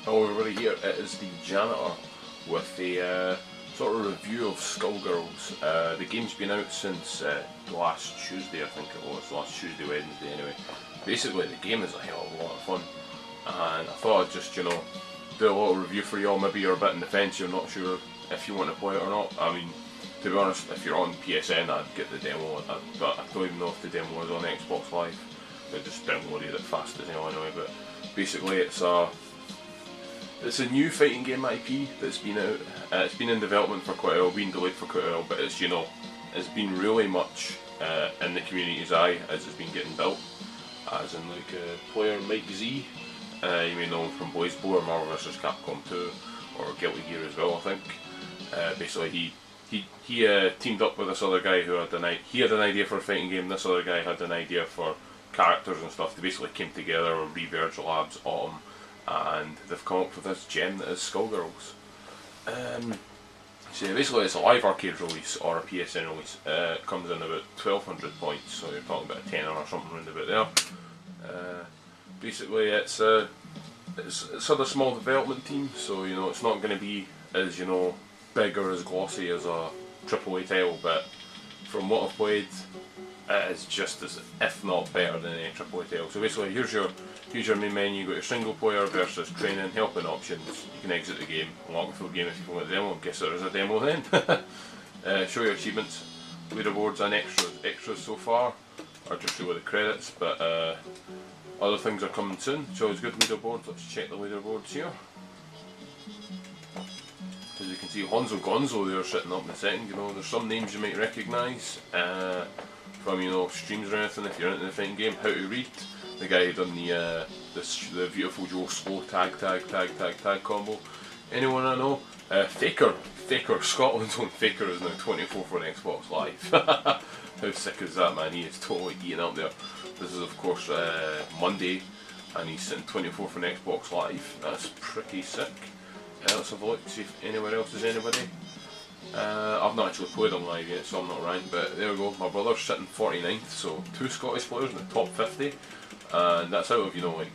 Hello everybody, here it is the Janitor with a sort of review of Skullgirls. The game's been out since last Tuesday, I think it was, last Tuesday, Wednesday anyway. Basically the game is a hell of a lot of fun, and I thought I'd just, do a little review for y'all. Maybe you're a bit in the fence, you're not sure if you want to play it or not. I mean, to be honest, if you're on PSN I'd get the demo, but I don't even know if the demo is on Xbox Live. I just downloaded it fast as hell anyway, but basically it's a new fighting game IP that's been out. It's been in development for quite a while, been delayed for quite a while, but it's it's been really much in the community's eye as it's been getting built. As in player Mike Z, you may know him from BlazBlue or Marvel vs Capcom 2 or Guilty Gear as well, I think. Basically he teamed up with this other guy who had an idea for a fighting game. This other guy had an idea for characters and stuff. They basically came together on Reverge Labs Autumn, and they've come up with this gem that is Skullgirls. So basically it's a live arcade release or a PSN release. It comes in about 1200 points, so you're talking about a tenner or something around about there. Basically it's sort of small development team, so it's not going to be as big or as glossy as a AAA title, but from what I've played, it's just as, if not better than any AAA title. So basically, here's your main menu. You've got your single player versus training, helping options. You can exit the game, unlock the full game if you want a demo. Guess there is a demo then. Show your achievements, leaderboards and extras so far, or just show the credits. But other things are coming soon. So it's good leaderboards. Let's check the leaderboards here. As you can see, Honzo Gonzo there sitting up in the second. There's some names you might recognise from streams or anything if you're into the fighting game. How to Read, the guy who done the Beautiful Joe slow tag combo. Anyone I know? Faker, Scotland's own Faker is now 24 for an Xbox Live. How sick is that, man? He is totally eating up there. This is of course Monday, and he's sitting 24 for an Xbox Live. That's pretty sick. Let's have a look, see if anywhere else is anybody. I've not actually played on live yet, so I'm not ranked, but there we go. My brother's sitting 49th, so 2 Scottish players in the top 50, and that's out of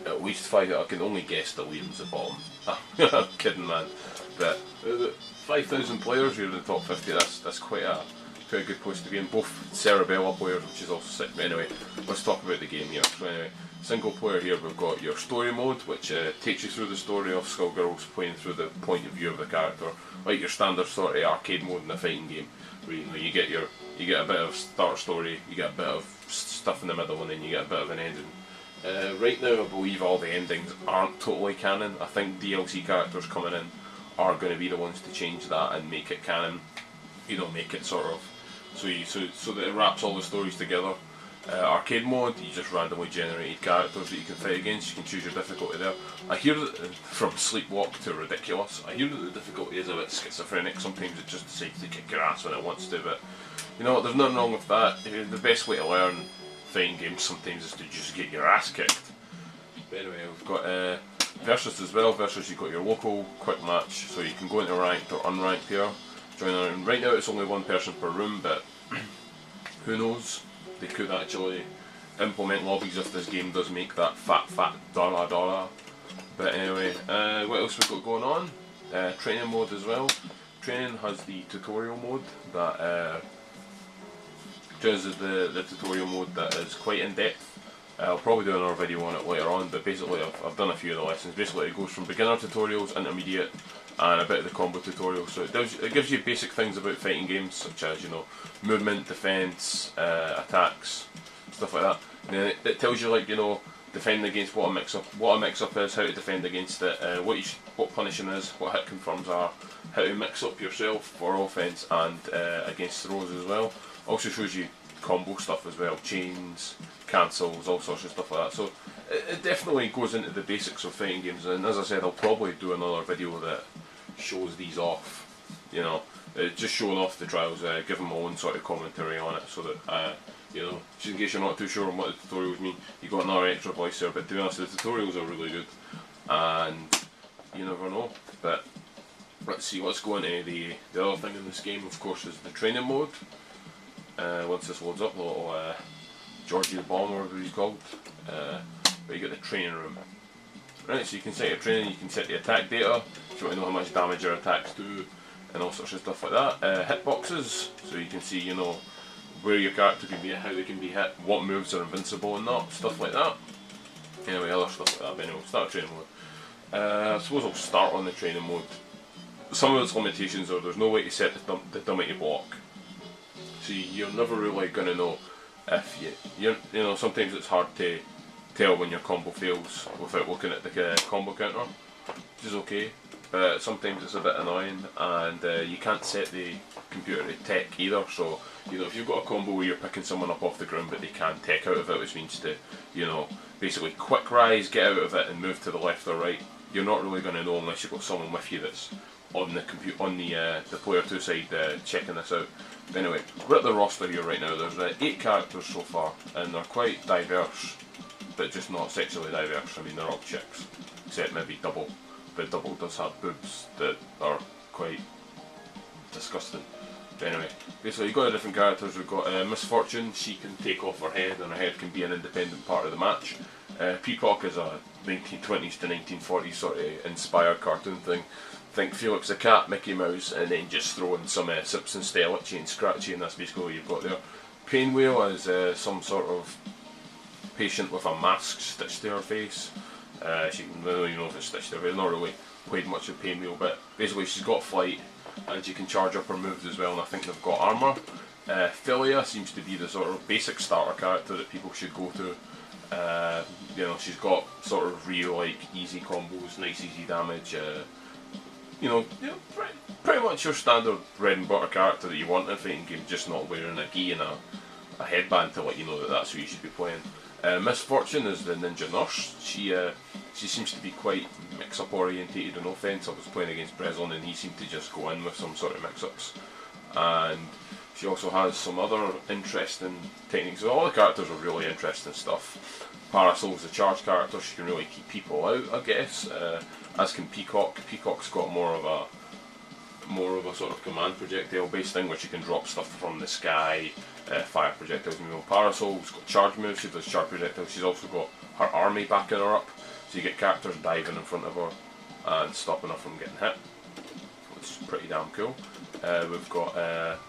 at least 5. I can only guess that Liam's the bottom. I'm kidding, man. But 5,000 players, you're in the top 50. That's quite a good place to be in. Both Cerebella players, which is also sick. But anyway, let's talk about the game here. So anyway, single player here, we've got your story mode, which takes you through the story of Skullgirls, playing through the point of view of the character, like your standard sort of arcade mode in a fighting game, where you get a bit of start story, you get a bit of stuff in the middle, and then you get a bit of an ending. Right now, I believe all the endings aren't totally canon. I think DLC characters coming in are going to be the ones to change that and make it canon. Make it sort of so that it wraps all the stories together. Arcade mode, you just randomly generated characters that you can fight against. You can choose your difficulty there. I hear that from Sleepwalk to Ridiculous, I hear that the difficulty is a bit schizophrenic. Sometimes it just decides to kick your ass when it wants to, but there's nothing wrong with that. The best way to learn fighting games sometimes is to just get your ass kicked. But anyway, we've got Versus as well. Versus, you've got your local quick match, so you can go into ranked or unranked here. Join on. Right now it's only one person per room, but who knows? They could actually implement lobbies if this game does make that fat dollar. But anyway, what else we've got going on? Training mode as well. Training has the tutorial mode that the tutorial mode that is quite in depth. I'll probably do another video on it later on, but basically I've done a few of the lessons. Basically it goes from beginner tutorials, intermediate, and a bit of the combo tutorial. So it gives you basic things about fighting games, such as movement, defense, attacks, stuff like that. And then it tells you defend against what a mix-up is, how to defend against it, what punishing is, what hit confirms are, how to mix up yourself for offense and against throws as well. Also shows you combo stuff as well, chains, cancels, all sorts of stuff like that. So it definitely goes into the basics of fighting games, and as I said, I'll probably do another video that shows these off, just showing off the trials, giving my own sort of commentary on it, so that just in case you're not too sure on what the tutorials mean, you've got another extra voice there. But to be honest, the tutorials are really good, and you never know. But let's see what's going to the other thing in this game. Of course, is the training mode. Once this loads up, a little Georgie the Bomb, or whatever he's called, but you get the training room. Right, so you can set your training, you can set the attack data, if you want to know how much damage your attacks do, and all sorts of stuff like that. Hitboxes, so you can see, you know, where your character can be hit, how they can be hit, what moves are invincible and not, stuff like that. Anyway, other stuff like that. But anyway, start training mode. I suppose I'll start on the training mode. Some of its limitations are there's no way to set the dummy to block. So you're never really going to know if you know, sometimes it's hard to tell when your combo fails without looking at the combo counter, which is okay, but sometimes it's a bit annoying, and you can't set the computer to tech either. So you know, if you've got a combo where you're picking someone up off the ground but they can't tech out of it, which means to, you know, basically quick rise, get out of it and move to the left or right, you're not really going to know unless you've got someone with you that's on the the player 2 side checking this out. But anyway, we're at the roster here right now. There's 8 characters so far, and they're quite diverse, but just not sexually diverse. I mean, they're all chicks, except maybe Double, but Double does have boobs that are quite disgusting. But anyway, basically you've got the different characters. We've got Miss Fortune. She can take off her head, and her head can be an independent part of the match. Peacock is a 1920s to 1940s sort of inspired cartoon thing. Think Felix the Cat, Mickey Mouse, and then just throw in some Simpson style Itchy and Scratchy, and that's basically what you've got there. Painwheel is some sort of patient with a mask stitched to her face. She can really know if it's stitched to her face. Not really played much of Painwheel, but basically she's got flight and she can charge up her moves as well, and I think they've got armour. Philia seems to be the sort of basic starter character that people should go to. You know, she's got sort of real like easy combos, nice easy damage. You know, pretty much your standard bread and butter character that you want in a fighting game, just not wearing a gi and a headband to let you know that that's who you should be playing. Miss Fortune is the ninja nurse. She seems to be quite mix-up orientated. No offence, I was playing against Brezon and he seemed to just go in with some sort of mix-ups. And she also has some other interesting techniques. So all the characters are really interesting stuff. Parasol's the charge character. She can really keep people out, I guess. As can Peacock. Peacock's got more of a sort of command projectile based thing where she can drop stuff from the sky, fire projectiles. You know, Parasol's got charge moves. She does charge projectiles. She's also got her army backing her up, so you get characters diving in front of her and stopping her from getting hit, which is pretty damn cool. We've got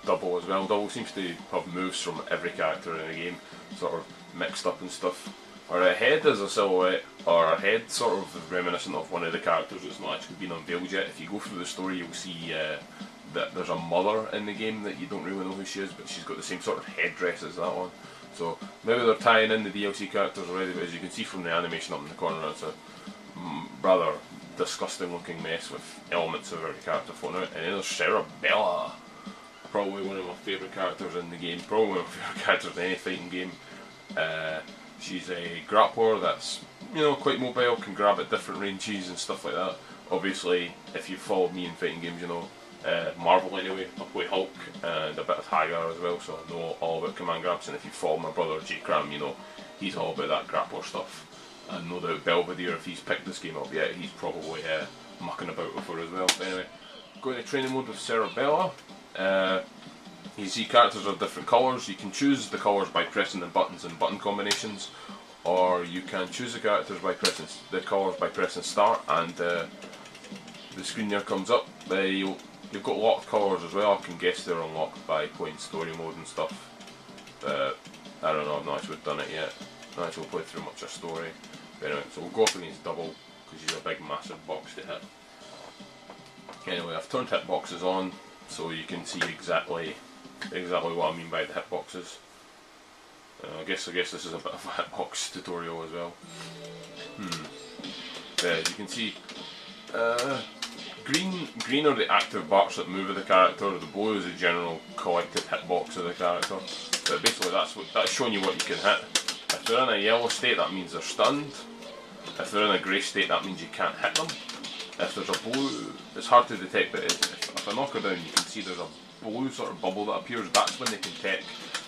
Double as well. Double seems to have moves from every character in the game, sort of mixed up and stuff. Her head is a silhouette, or her head sort of reminiscent of one of the characters that's not actually been unveiled yet. If you go through the story, you'll see that there's a mother in the game that you don't really know who she is, but she's got the same sort of headdress as that one. So maybe they're tying in the DLC characters already, but as you can see from the animation up in the corner, it's a rather disgusting looking mess with elements of every character floating out. And then there's Cerebella, probably one of my favourite characters in the game, probably one of my favourite characters in any fighting game. She's a grappler that's, you know, quite mobile, can grab at different ranges and stuff like that. Obviously, if you've followed me in fighting games, you know, Marvel anyway, I play Hulk and a bit of Hagar as well, so I know all about command grabs. And if you follow my brother J Cram, you know, he's all about that grappler stuff. And no doubt Belvedere, if he's picked this game up yet, he's probably mucking about with her as well. But anyway, going to training mode with Cerebella. You see characters are different colours. You can choose the colours by pressing the buttons and button combinations, or you can choose the characters by pressing the colours by pressing start, and the screen there comes up. You've got locked colours as well. I can guess they're unlocked by playing story mode and stuff. But I don't know, I've not actually done it yet. I've not actually played through much of story. But anyway, so we'll go up against Double, because she's a big massive box to hit. Anyway, I've turned hitboxes on, so you can see exactly what I mean by the hitboxes. I guess this is a bit of a hitbox tutorial as well. As you can see, green are the active bars that move of the character. The blue is the general collective hitbox of the character. But basically, that's showing you what you can hit. If they're in a yellow state, that means they're stunned. If they're in a grey state, that means you can't hit them. If there's a blue, it's hard to detect, but if I knock her down, you can see there's a blue sort of bubble that appears. That's when they can tech.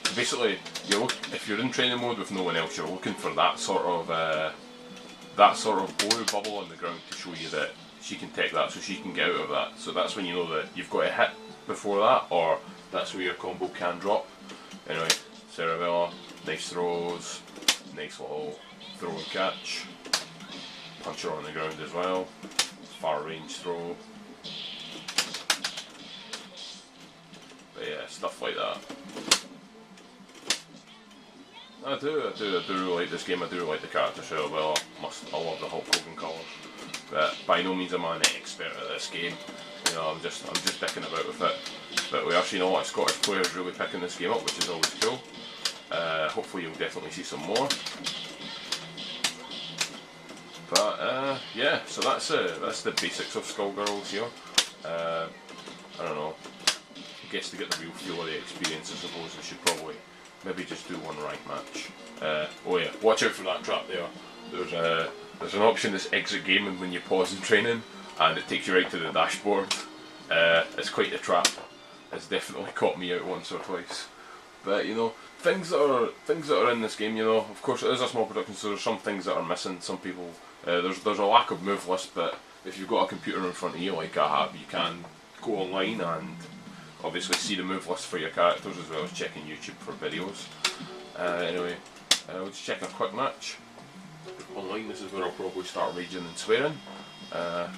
So basically, if you're in training mode with no one else, you're looking for that sort of blue bubble on the ground to show you that she can tech that, so she can get out of that. So that's when you know that you've got to hit before that, or that's where your combo can drop. Anyway, Cerebella, nice throws, nice little throw and catch. punch her on the ground as well. Far range throw. But yeah, stuff like that. I do really like this game. I do like the character so well. I love the Hulk Hogan colours. But by no means am I an expert at this game. You know, I'm just dicking about with it. But we are seeing a lot of Scottish players really picking this game up, which is always cool. Hopefully you'll definitely see some more. But yeah, so that's the basics of Skullgirls here. I don't know. I guess to get the real feel of the experience, I suppose we should probably maybe just do one rank match. Oh yeah, watch out for that trap there. There's an option that's exit gaming when you pause in training, and it takes you right to the dashboard. It's quite a trap. It's definitely caught me out once or twice. But you know, things that are in this game, you know, of course it is a small production, so there's some things that are missing. Some people, there's a lack of move list, but if you've got a computer in front of you like I have, you can go online and obviously see the move list for your characters as well as checking YouTube for videos. Anyway, we'll just check a quick match. Online, this is where I'll probably start raging and swearing.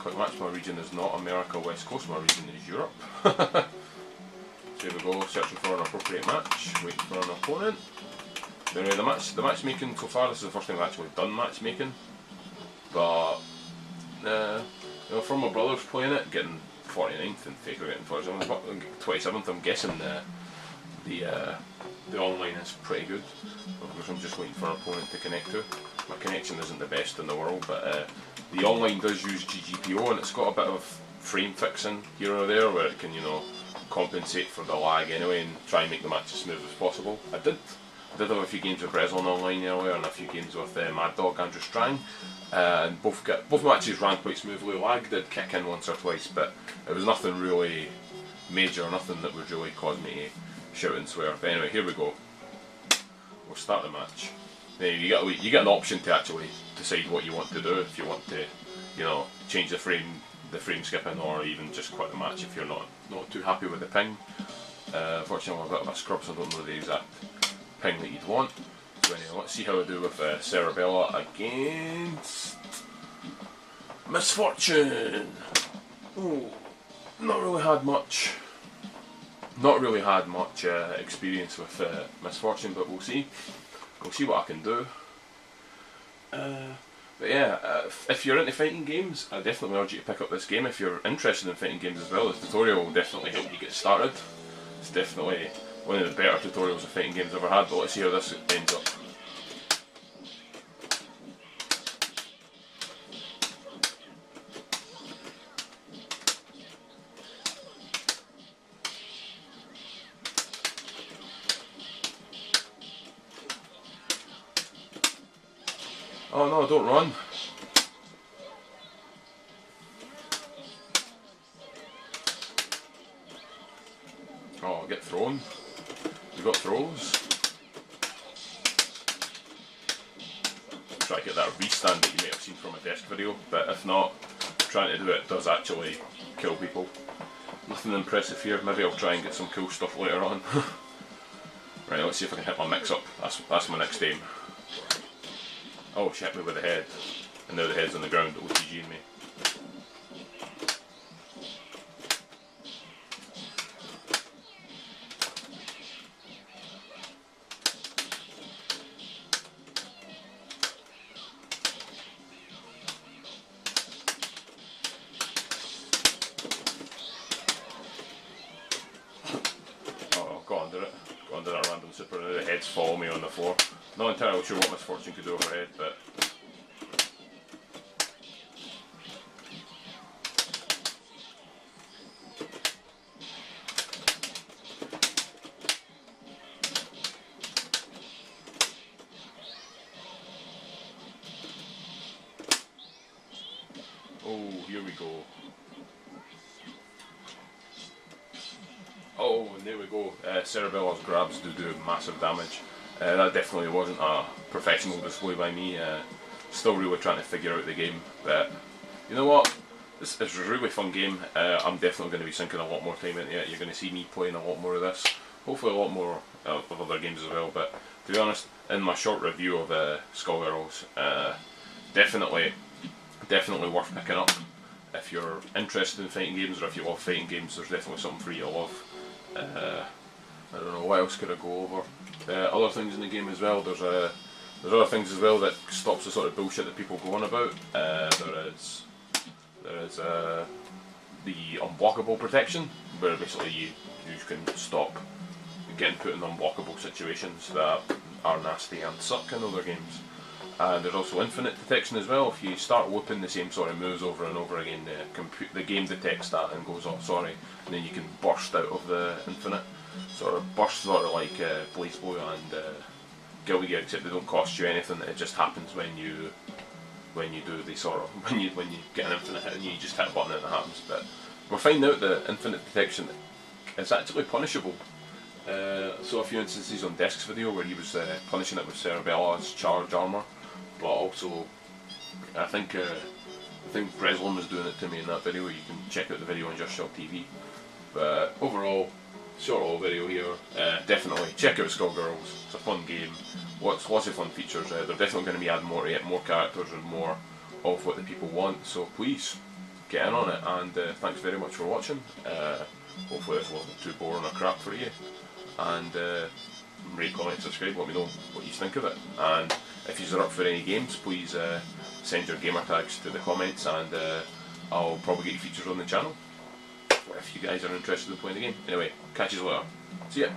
Quick match, my region is not America West Coast, my region is Europe. So here we go, searching for an appropriate match, waiting for an opponent. Anyway, the matchmaking so far, this is the first time I've actually done matchmaking. But, you know, from my brothers playing it, getting 49th and Faker getting 27th, I'm guessing the online is pretty good. Of course I'm just waiting for an opponent to connect to. My connection isn't the best in the world, but the online does use GGPO, and it's got a bit of frame fixing here or there where it can, you know, compensate for the lag anyway and try and make the match as smooth as possible. I did have a few games with Breslin online earlier and a few games with Mad Dog Andrew Strang, and both matches ran quite smoothly. Lag did kick in once or twice, but it was nothing really major, nothing that would really cause me to shout and swear. But anyway, here we go. We'll start the match. Now, you get an option to actually decide what you want to do. If you want to, you know, change the frame skipping, or even just quit the match if you're not too happy with the ping. Fortunately, I'm a bit of a scrub, so I don't know the exact ping that you'd want. So anyway, let's see how I do with Cerebella against Miss Fortune. Oh, not really had much experience with Miss Fortune, but we'll see. We'll see what I can do. But yeah, if you're into fighting games, I definitely urge you to pick up this game. If you're interested in fighting games as well, this tutorial will definitely help you get started. It's definitely one of the better tutorials of fighting games I've ever had, but let's see how this ends up. Oh no, don't run. Oh, I'll get thrown. We got throws. Try to get that restand that you may have seen from a desk video, but if not, trying to do it does actually kill people. Nothing impressive here. Maybe I'll try and get some cool stuff later on. Right, let's see if I can hit my mix up. That's my next aim. Oh, she hit me with the head, and now the head's on the ground, OTG'ing me. Oh, got under it. Got under that random super, and now the head's following me on the floor. Not entirely sure what Miss Fortune could do with her head, but oh, here we go. Oh, and there we go. Cerebella's grabs do massive damage. That definitely wasn't a professional display by me. Still really trying to figure out the game, but you know what? This is a really fun game. I'm definitely going to be sinking a lot more time into it. You're going to see me playing a lot more of this. Hopefully a lot more of other games as well, but to be honest, in my short review of Skullgirls, definitely definitely worth picking up. If you're interested in fighting games, or if you love fighting games, there's definitely something for you to love. I don't know, what else could I go over? Other things in the game as well, there's other things as well that stops the sort of bullshit that people go on about. There is the unblockable protection, where basically you can stop getting put in unblockable situations that are nasty and suck in other games. And there's also infinite detection as well. If you start whooping the same sort of moves over and over again, the game detects that and goes, oh sorry, and then you can burst out of the infinite. Sort of like BlazBlue and Guilty Gear, except they don't cost you anything. It just happens when you do the sort of when you get an infinite hit and you just hit a button and it happens. But we're finding out that infinite detection is actually punishable. So a few instances on Desk's video where he was punishing it with Cerebella's charge armor, but also I think Breslin was doing it to me in that video. You can check out the video on Just Shot TV. But overall, short little video here. Definitely check out Skullgirls. It's a fun game. Lots of fun features. They're definitely going to be adding more to it, more characters and more of what the people want. So please get in on it. And thanks very much for watching. Hopefully this wasn't too boring or crap for you. And rate, comment, subscribe. Let me know what you think of it. And if you're up for any games, please send your gamer tags to the comments, and I'll probably get you features on the channel if you guys are interested in playing the game. Anyway, catch you later. See ya.